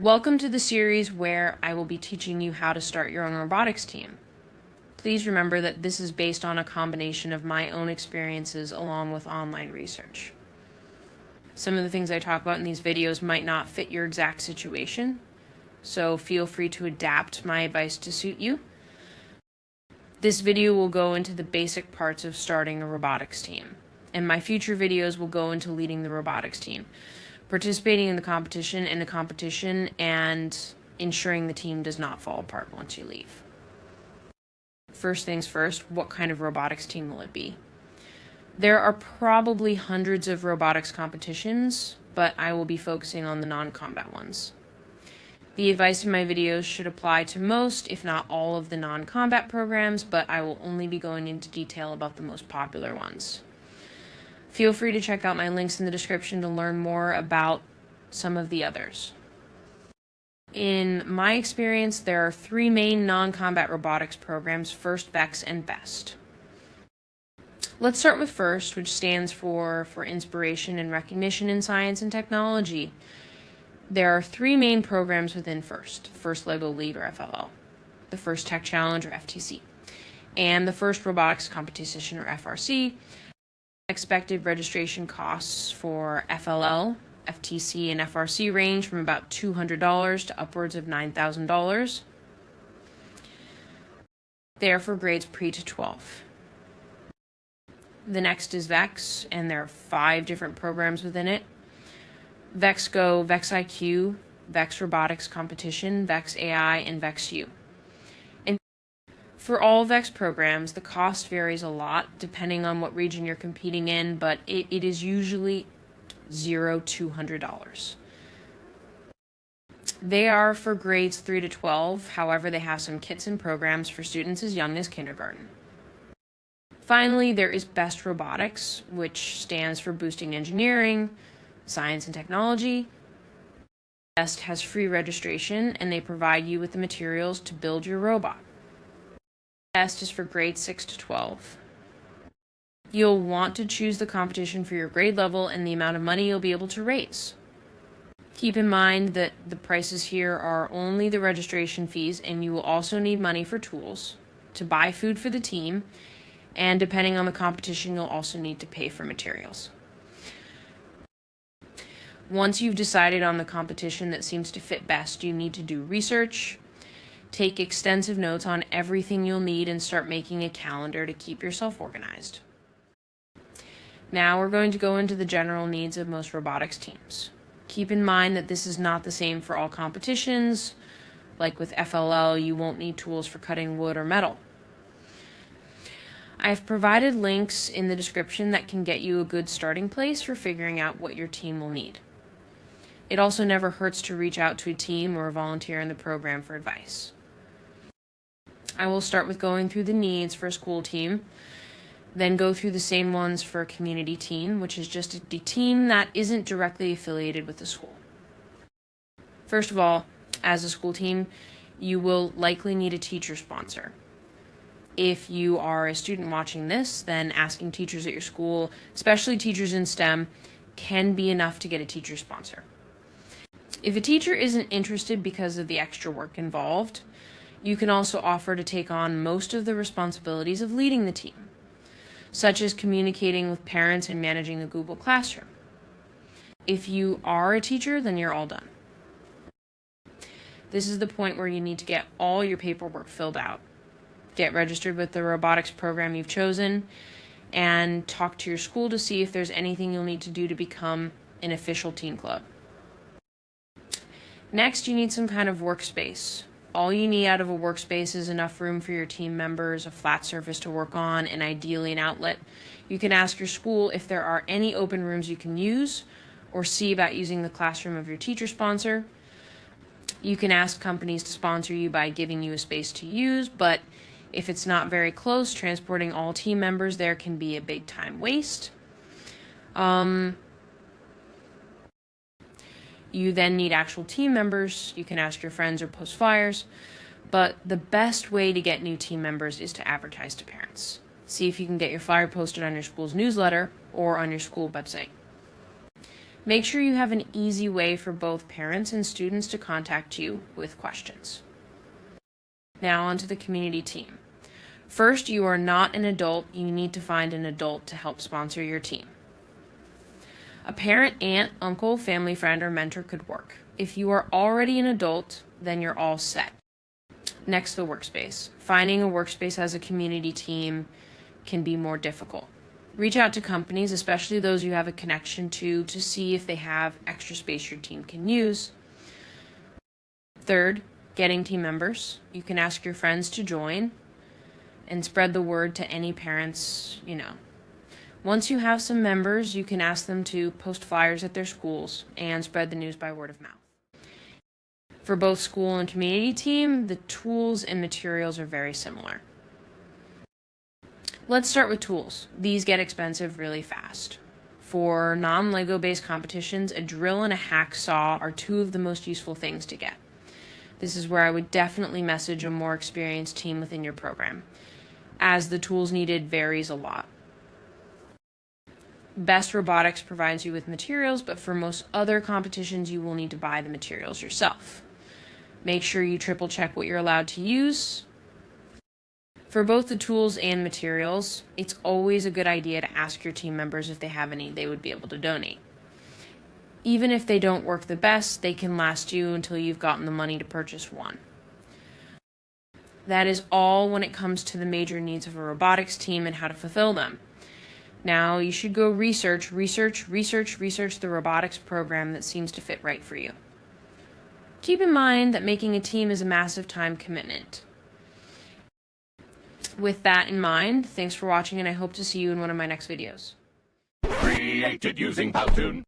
Welcome to the series where I will be teaching you how to start your own robotics team. Please remember that this is based on a combination of my own experiences along with online research. Some of the things I talk about in these videos might not fit your exact situation, so feel free to adapt my advice to suit you. This video will go into the basic parts of starting a robotics team, and my future videos will go into leading the robotics team, participating in the competition, and ensuring the team does not fall apart once you leave. First things first, what kind of robotics team will it be? There are probably hundreds of robotics competitions, but I will be focusing on the non-combat ones. The advice in my videos should apply to most, if not all, of the non-combat programs, but I will only be going into detail about the most popular ones. Feel free to check out my links in the description to learn more about some of the others. In my experience, there are three main non-combat robotics programs: FIRST, VEX, and BEST. Let's start with FIRST, which stands for Inspiration and Recognition in Science and Technology. There are three main programs within FIRST: First LEGO Lead, or FLL, the First Tech Challenge, or FTC, and the First Robotics Competition, or FRC. Expected registration costs for FLL, FTC, and FRC range from about $200 to upwards of $9,000. They are for grades pre to 12. The next is VEX, and there are 5 different programs within it: VEX Go, VEX IQ, VEX Robotics Competition, VEX AI, and VEX U. For all VEX programs, the cost varies a lot depending on what region you're competing in, but it is usually $0 to $100. They are for grades 3 to 12, however they have some kits and programs for students as young as kindergarten. Finally, there is BEST Robotics, which stands for Boosting Engineering, Science and Technology. BEST has free registration, and they provide you with the materials to build your robot. BEST is for grades 6 to 12. You'll want to choose the competition for your grade level and the amount of money you'll be able to raise. Keep in mind that the prices here are only the registration fees, and you will also need money for tools, to buy food for the team, and depending on the competition, you'll also need to pay for materials. Once you've decided on the competition that seems to fit best, you need to do research, take extensive notes on everything you'll need, and start making a calendar to keep yourself organized. Now we're going to go into the general needs of most robotics teams. Keep in mind that this is not the same for all competitions. Like with FLL, you won't need tools for cutting wood or metal. I've provided links in the description that can get you a good starting place for figuring out what your team will need. It also never hurts to reach out to a team or a volunteer in the program for advice. I will start with going through the needs for a school team, then go through the same ones for a community team, which is just a team that isn't directly affiliated with the school. First of all, as a school team, you will likely need a teacher sponsor. If you are a student watching this, then asking teachers at your school, especially teachers in STEM, can be enough to get a teacher sponsor. If a teacher isn't interested because of the extra work involved, you can also offer to take on most of the responsibilities of leading the team, such as communicating with parents and managing the Google Classroom. If you are a teacher, then you're all done. This is the point where you need to get all your paperwork filled out, get registered with the robotics program you've chosen, and talk to your school to see if there's anything you'll need to do to become an official teen club. Next, you need some kind of workspace. All you need out of a workspace is enough room for your team members, a flat surface to work on, and ideally an outlet. You can ask your school if there are any open rooms you can use, or see about using the classroom of your teacher sponsor. You can ask companies to sponsor you by giving you a space to use, but if it's not very close, transporting all team members there can be a big time waste. You then need actual team members. You can ask your friends or post flyers, but the best way to get new team members is to advertise to parents. See if you can get your flyer posted on your school's newsletter or on your school website. Make sure you have an easy way for both parents and students to contact you with questions. Now onto the community team. First, you are not an adult. You need to find an adult to help sponsor your team. A parent, aunt, uncle, family friend, or mentor could work. If you are already an adult, then you're all set. Next, the workspace. Finding a workspace as a community team can be more difficult. Reach out to companies, especially those you have a connection to see if they have extra space your team can use. Third, getting team members. You can ask your friends to join and spread the word to any parents you know. Once you have some members, you can ask them to post flyers at their schools and spread the news by word of mouth. For both school and community team, the tools and materials are very similar. Let's start with tools. These get expensive really fast. For non-Lego based competitions, a drill and a hacksaw are two of the most useful things to get. This is where I would definitely message a more experienced team within your program, as the tools needed varies a lot. Best Robotics provides you with materials, but for most other competitions, you will need to buy the materials yourself. Make sure you triple check what you're allowed to use. For both the tools and materials, it's always a good idea to ask your team members if they have any they would be able to donate. Even if they don't work the best, they can last you until you've gotten the money to purchase one. That is all when it comes to the major needs of a robotics team and how to fulfill them. Now you should go research the robotics program that seems to fit right for you. Keep in mind that making a team is a massive time commitment. With that in mind, thanks for watching, and I hope to see you in one of my next videos. Created using Powtoon.